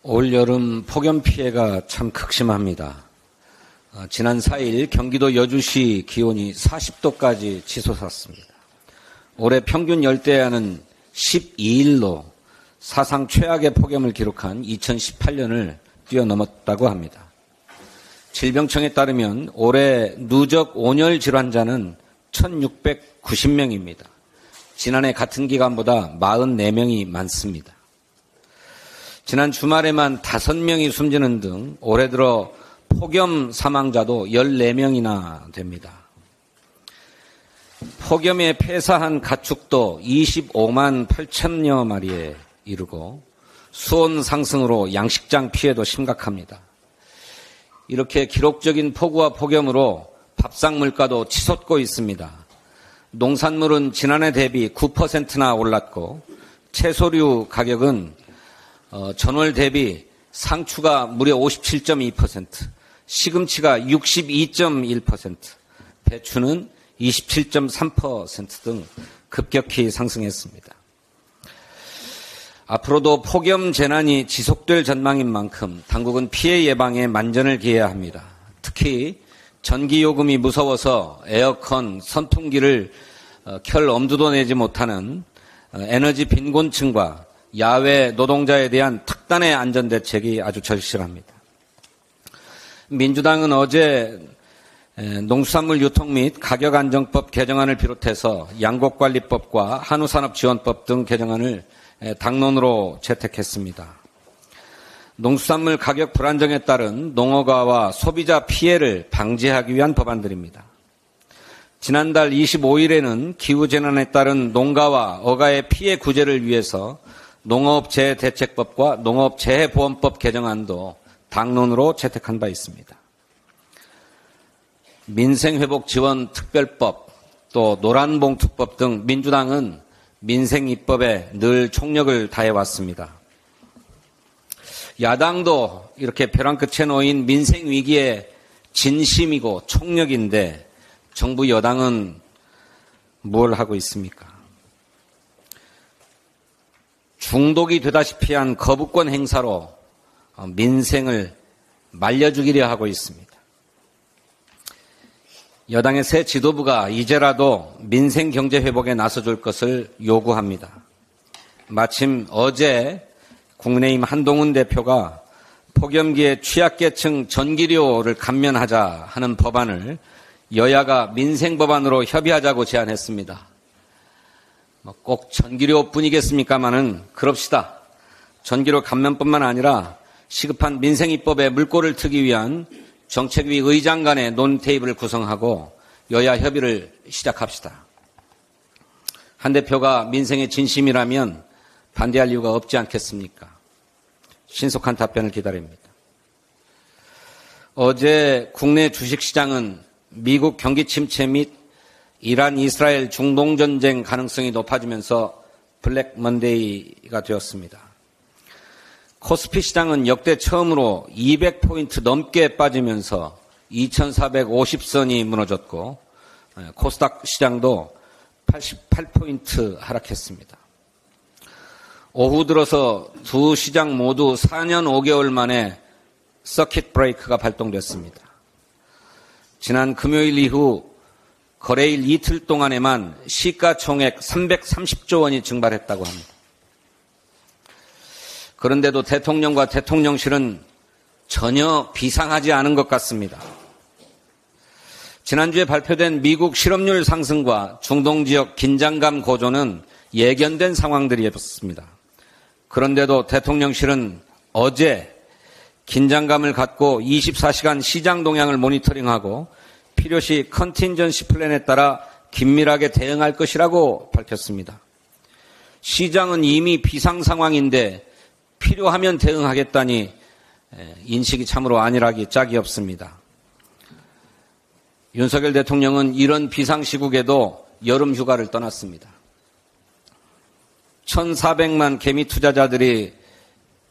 올여름 폭염 피해가 참 극심합니다. 지난 4일 경기도 여주시 기온이 40도까지 치솟았습니다. 올해 평균 열대야는 12일로 사상 최악의 폭염을 기록한 2018년을 뛰어넘었다고 합니다. 질병청에 따르면 올해 누적 온열 질환자는 1690명입니다. 지난해 같은 기간보다 44명이 많습니다. 지난 주말에만 5명이 숨지는 등 올해 들어 폭염 사망자도 14명이나 됩니다. 폭염에 폐사한 가축도 25만 8천여 마리에 이르고 수온 상승으로 양식장 피해도 심각합니다. 이렇게 기록적인 폭우와 폭염으로 밥상 물가도 치솟고 있습니다. 농산물은 지난해 대비 9%나 올랐고 채소류 가격은 전월 대비 상추가 무려 57.2%, 시금치가 62.1%, 배추는 27.3% 등 급격히 상승했습니다. 앞으로도 폭염 재난이 지속될 전망인 만큼 당국은 피해 예방에 만전을 기해야 합니다. 특히 전기요금이 무서워서 에어컨, 선풍기를 켤 엄두도 내지 못하는 에너지 빈곤층과 야외 노동자에 대한 특단의 안전대책이 아주 절실합니다. 민주당은 어제 농수산물 유통 및 가격안정법 개정안을 비롯해서 양곡관리법과 한우산업지원법 등 개정안을 당론으로 채택했습니다. 농수산물 가격 불안정에 따른 농어가와 소비자 피해를 방지하기 위한 법안들입니다. 지난달 25일에는 기후재난에 따른 농가와 어가의 피해 구제를 위해서 농업재해대책법과 농업재해보험법 개정안도 당론으로 채택한 바 있습니다. 민생회복지원특별법, 또 노란봉투법 등 민주당은 민생 입법에 늘 총력을 다해왔습니다. 야당도 이렇게 벼랑 끝에 놓인 민생 위기에 진심이고 총력인데 정부 여당은 뭘 하고 있습니까? 중독이 되다시피 한 거부권 행사로 민생을 말려주기려 하고 있습니다. 여당의 새 지도부가 이제라도 민생 경제 회복에 나서줄 것을 요구합니다. 마침 어제 국민의힘 한동훈 대표가 폭염기에 취약계층 전기료를 감면하자 하는 법안을 여야가 민생법안으로 협의하자고 제안했습니다. 꼭 전기료뿐이겠습니까마는 그럽시다. 전기료 감면뿐만 아니라 시급한 민생입법에 물꼬를 트기 위한 정책위 의장 간의 논테이블을 구성하고 여야 협의를 시작합시다. 한 대표가 민생의 진심이라면 반대할 이유가 없지 않겠습니까? 신속한 답변을 기다립니다. 어제 국내 주식시장은 미국 경기 침체 및 이란, 이스라엘 중동전쟁 가능성이 높아지면서 블랙 먼데이가 되었습니다. 코스피 시장은 역대 처음으로 200포인트 넘게 빠지면서 2450선이 무너졌고 코스닥 시장도 88포인트 하락했습니다. 오후 들어서 두 시장 모두 4년 5개월 만에 서킷 브레이크가 발동됐습니다. 지난 금요일 이후 거래일 이틀 동안에만 시가총액 330조 원이 증발했다고 합니다. 그런데도 대통령과 대통령실은 전혀 비상하지 않은 것 같습니다. 지난주에 발표된 미국 실업률 상승과 중동 지역 긴장감 고조는 예견된 상황들이었습니다. 그런데도 대통령실은 어제 긴장감을 갖고 24시간 시장 동향을 모니터링하고 필요시 컨틴전시 플랜에 따라 긴밀하게 대응할 것이라고 밝혔습니다. 시장은 이미 비상 상황인데 필요하면 대응하겠다니 인식이 참으로 안일하기 짝이 없습니다. 윤석열 대통령은 이런 비상시국에도 여름 휴가를 떠났습니다. 1,400만 개미 투자자들이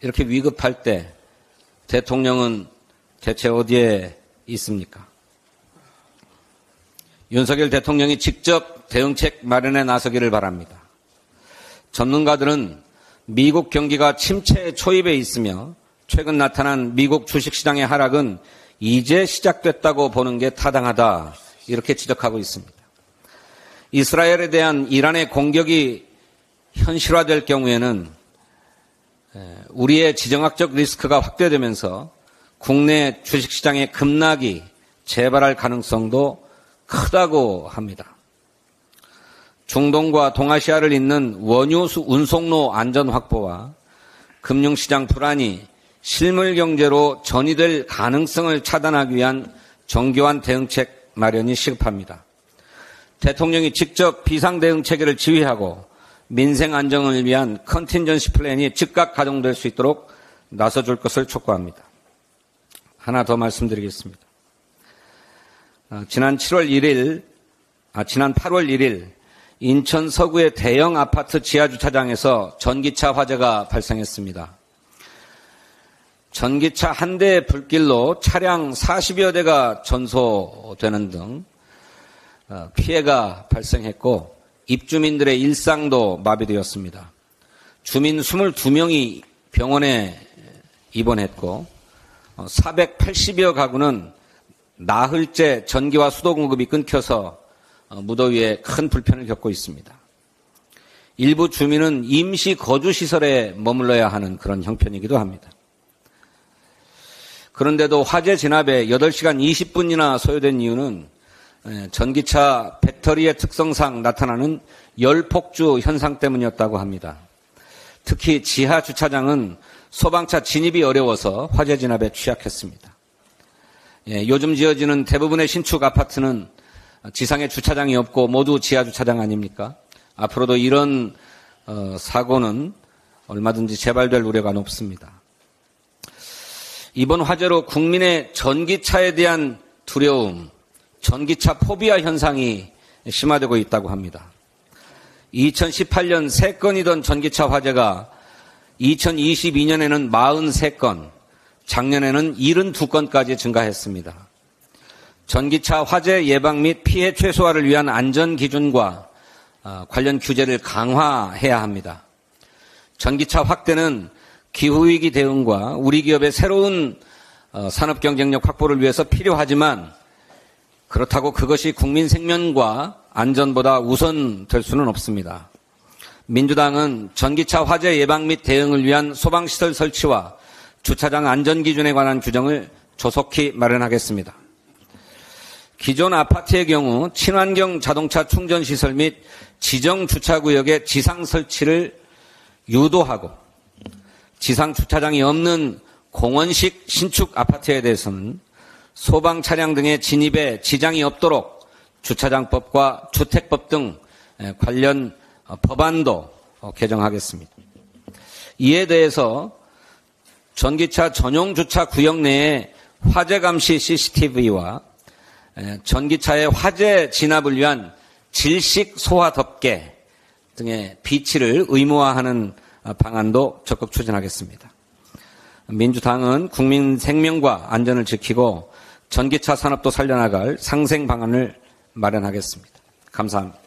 이렇게 위급할 때 대통령은 대체 어디에 있습니까? 윤석열 대통령이 직접 대응책 마련에 나서기를 바랍니다. 전문가들은 미국 경기가 침체 초입에 있으며 최근 나타난 미국 주식시장의 하락은 이제 시작됐다고 보는 게 타당하다, 이렇게 지적하고 있습니다. 이스라엘에 대한 이란의 공격이 현실화될 경우에는 우리의 지정학적 리스크가 확대되면서 국내 주식시장의 급락이 재발할 가능성도 크다고 합니다. 중동과 동아시아를 잇는 원유 운송로 안전 확보와 금융시장 불안이 실물 경제로 전이될 가능성을 차단하기 위한 정교한 대응책 마련이 시급합니다. 대통령이 직접 비상대응 체계를 지휘하고 민생 안정을 위한 컨틴전시 플랜이 즉각 가동될 수 있도록 나서줄 것을 촉구합니다. 하나 더 말씀드리겠습니다. 지난 8월 1일 인천 서구의 대형 아파트 지하주차장에서 전기차 화재가 발생했습니다. 전기차 한 대의 불길로 차량 40여 대가 전소되는 등 피해가 발생했고 입주민들의 일상도 마비되었습니다. 주민 22명이 병원에 입원했고 480여 가구는 나흘째 전기와 수도 공급이 끊겨서 무더위에 큰 불편을 겪고 있습니다. 일부 주민은 임시 거주시설에 머물러야 하는 그런 형편이기도 합니다. 그런데도 화재 진압에 8시간 20분이나 소요된 이유는 전기차 배터리의 특성상 나타나는 열폭주 현상 때문이었다고 합니다. 특히 지하 주차장은 소방차 진입이 어려워서 화재 진압에 취약했습니다. 요즘 지어지는 대부분의 신축 아파트는 지상에 주차장이 없고 모두 지하 주차장 아닙니까? 앞으로도 이런 사고는 얼마든지 재발될 우려가 높습니다. 이번 화재로 국민의 전기차에 대한 두려움, 전기차 포비아 현상이 심화되고 있다고 합니다. 2018년 3건이던 전기차 화재가 2022년에는 43건, 작년에는 72건까지 증가했습니다. 전기차 화재 예방 및 피해 최소화를 위한 안전 기준과 관련 규제를 강화해야 합니다. 전기차 확대는 기후위기 대응과 우리 기업의 새로운 산업 경쟁력 확보를 위해서 필요하지만 그렇다고 그것이 국민 생명과 안전보다 우선될 수는 없습니다. 민주당은 전기차 화재 예방 및 대응을 위한 소방시설 설치와 주차장 안전기준에 관한 규정을 조속히 마련하겠습니다. 기존 아파트의 경우 친환경 자동차 충전시설 및 지정 주차구역의 지상 설치를 유도하고 지상 주차장이 없는 공원식 신축 아파트에 대해서는 소방 차량 등의 진입에 지장이 없도록 주차장법과 주택법 등 관련 법안도 개정하겠습니다. 이에 대해서 전기차 전용 주차 구역 내에 화재 감시 CCTV와 전기차의 화재 진압을 위한 질식 소화 덮개 등의 비치를 의무화하는 방안도 적극 추진하겠습니다. 민주당은 국민 생명과 안전을 지키고 전기차 산업도 살려나갈 상생 방안을 마련하겠습니다. 감사합니다.